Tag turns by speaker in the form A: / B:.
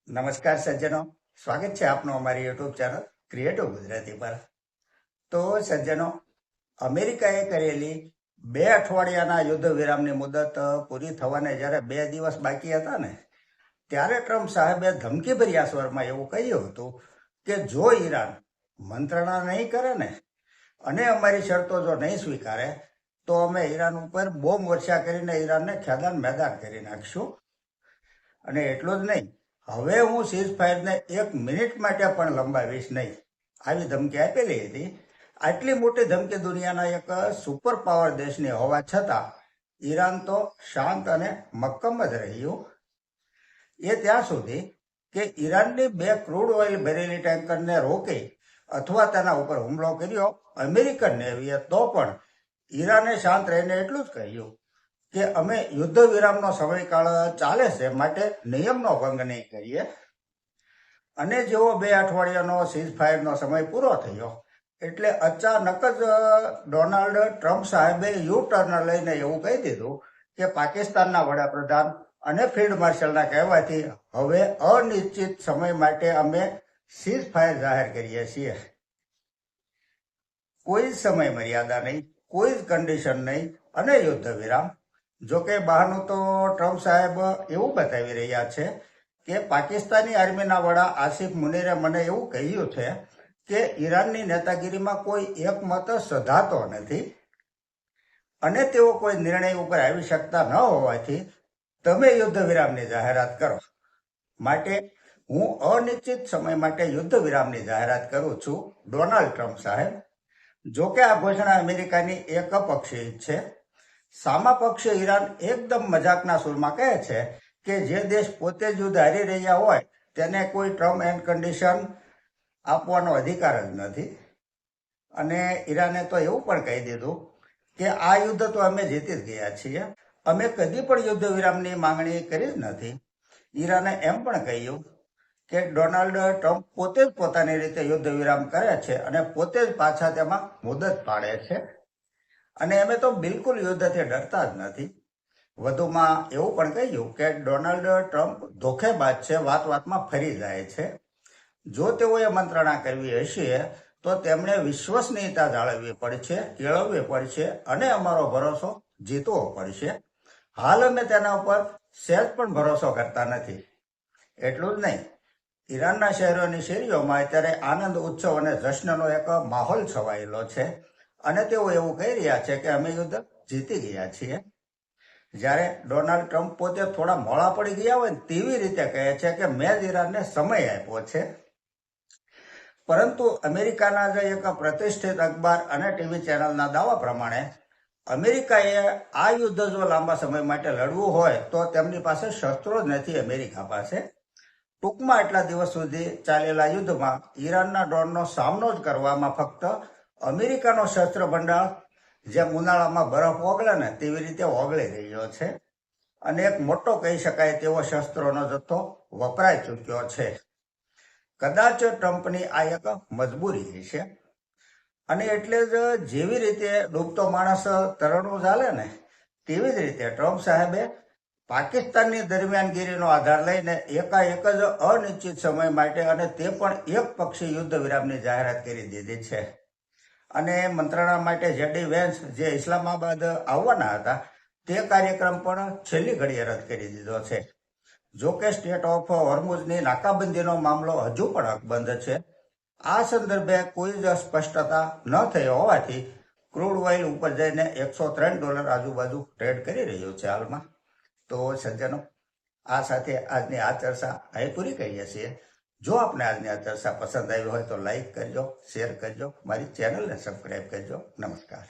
A: નમસ્કાર સજ્જનો, સ્વાગત છે આપનું અમારી યુટ્યુબ ચેનલ ક્રિએટિવ ગુજરાતી પર. તો સજ્જનો, અમેરિકાએ કરેલી 2 અઠવાડિયાના યુદ્ધ વિરામની મુદત પૂરી થવાને જ્યારે 2 દિવસ બાકી હતા ને, ત્યારે ટ્રમ્પ સાહેબે ધમકીભર્યા સ્વરમાં એવું કહ્યું હતું કે જો ઈરાન મંત્રણા નહીં કરે ને અને અમારી શરતો જો નહીં સ્વીકારે તો અમે ઈરાન ઉપર બોમ્બ વર્ષા કરીને ઈરાનને ખેદાન મેદાન કરી નાખીશું. અને એટલું જ નહીં, હવે હું સીઝ ફાયરને 1 મિનિટ માટે પણ લંબાવીશ નહીં, આવી ધમકી આપેલી હતી. આટલી મોટી ધમકી દુનિયાના એક સુપર પાવર દેશની હોવા છતાં ઈરાન તો શાંત અને મક્કમ જ રહ્યું. એ ત્યાં સુધી કે ઈરાનની 2 ક્રૂડ ઓઇલ ભરેલી ટેન્કરને રોકી અથવા તેના ઉપર હુમલો કર્યો અમેરિકન નેવીએ, તો પણ ઈરાને શાંત રહીને એટલું જ કહ્યું કે અમે યુદ્ધ વિરામનો સમયકાળ ચાલે છે માટે નિયમનો ભંગ નહીં કરીએ. અને જેવો 2 અઠવાડિયાનો સીઝ ફાયરનો સમય પૂરો થયો એટલે અચાનક જ ડોનાલ્ડ ટ્રમ્પ સાહેબે યુ ટર્ન લઈને એવું કહી દીધું કે પાકિસ્તાનના વડાપ્રધાન અને ફિલ્ડ માર્શલના કહેવાથી હવે અનિશ્ચિત સમય માટે અમે સીઝ ફાયર જાહેર કરીએ છીએ. કોઈ સમય મર્યાદા નહીં, કોઈ જ કન્ડિશન નહીં અને યુદ્ધ વિરામ. જોકે બહારનું તો ટ્રમ્પ સાહેબ એવું બતાવી રહ્યા છે કે પાકિસ્તાની આર્મીના વડા આસિફ મુનીરે મને એવું કહ્યું છે કે ઈરાનની નેતાગીરીમાં કોઈ એકમત સધાતો નથી અને તેઓ કોઈ નિર્ણય ઉપર આવી શકતા ન હોવાથી તમે યુદ્ધ વિરામની જાહેરાત કરો. માટે હું અનિશ્ચિત સમય માટે યુદ્ધ વિરામની જાહેરાત કરું છું, ડોનાલ્ડ ટ્રમ્પ સાહેબ. જોકે આ ઘોષણા અમેરિકાની એકપક્ષી છે. સામા પક્ષે ઈરાન એકદમ મજાકના સૂરમાં કહે છે કે જે દેશ પોતે જ યુદ્ધ હારી રહ્યા હોય તેને કોઈ ટર્મ એન્ડ કન્ડિશન આપવાનો અધિકાર જ નથી. અને ઈરાને તો એવું પણ કહી દીધું કે આ યુદ્ધ તો અમે જીતી જ ગયા છીએ, અમે કદી પણ યુદ્ધ વિરામની માંગણી કરી જ નથી. ઈરાને એમ પણ કહ્યું કે ડોનાલ્ડ ટ્રમ્પ પોતે જ પોતાની રીતે યુદ્ધ વિરામ કરે છે અને પોતે જ પાછા તેમાં મુદત પાડે છે અને અમે તો બિલકુલ યુદ્ધથી ડરતા જ નથી. વધુમાં એવું પણ કહ્યું કે ડોનાલ્ડ ટ્રમ્પ ધોખેબાજ છે, વાત વાતમાં ફરી જાય છે. જો તેઓએ મંત્રણા કરવી હશે તો તેમણે વિશ્વસનીયતા જાળવવી પડશે, કેળવવી પડશે અને અમારો ભરોસો જીતવો પડશે. હાલ અમે તેના ઉપર સહેજ પણ ભરોસો કરતા નથી. એટલું જ નહીં, ઈરાનના શહેરોની શેરીઓમાં અત્યારે આનંદ ઉત્સવ અને જશ્નનો એક માહોલ છવાયેલો છે અને તેઓ એવું કહી રહ્યા છે કે અમે યુદ્ધ જીતી ગયા છીએ. જ્યારે ડોનાલ્ડ ટ્રમ્પ પોતે થોડા મોડા પડી ગયા હોય ને તેવી રીતે કહે છે કે મેં જ ઈરાનને સમય આપ્યો છે. પરંતુ અમેરિકાના જ એક પ્રતિષ્ઠિત અખબાર અને ટીવી ચેનલના દાવા પ્રમાણે અમેરિકાએ આ યુદ્ધ જો લાંબા સમય માટે લડવું હોય તો તેમની પાસે શસ્ત્રો જ નથી અમેરિકા પાસે. ટૂંકમાં એટલા દિવસ સુધી ચાલેલા યુદ્ધમાં ઈરાનના ડ્રોનનો સામનો જ કરવામાં ફક્ત અમેરિકાનો શસ્ત્ર ભંડાર જેમ ઉનાળામાં બરફ ઓગળે ને તેવી રીતે ઓગળી રહ્યો છે અને એક મોટો કહી શકાય તેવો શસ્ત્રોનો જથ્થો વપરાઈ ચૂક્યો છે. કદાચ ટ્રમ્પની આ એક મજબૂરી છે અને એટલે જ જેવી રીતે ડૂબતો માણસ તરણું ચાલે ને તેવી જ રીતે ટ્રમ્પ સાહેબે પાકિસ્તાનની દરમિયાનગીરીનો આધાર લઈને એકાએક જ અનિશ્ચિત સમય માટે અને તે પણ એક પક્ષી યુદ્ધ વિરામની જાહેરાત કરી દીધી છે. અને મંત્રણા માટે જેડી વેન્સ જે ઇસ્લામાબાદ આવવાના હતા તે કાર્યક્રમ પણ છેલ્લી ઘડીએ રદ કરી દીધો છે. જોકે સ્ટેટ ઓફ હોર્મુઝની નાકાબંધીનો મામલો હજુ પણ અકબંધ છે. આ સંદર્ભે કોઈ જ સ્પષ્ટતા ન થઈ હોવાથી ક્રૂડ ઓઇલ ઉપર જઈને $103 આજુબાજુ ટ્રેડ કરી રહ્યું છે હાલમાં. તો સજ્જનો, આ સાથે આજની આ ચર્ચા અહીં પૂરી કરીએ છીએ. જો આપને આજની આ ચર્ચા પસંદ આવી હોય તો લાઈક કરજો, શેર કરજો, મારી ચેનલને સબસ્ક્રાઈબ કરજો. નમસ્કાર.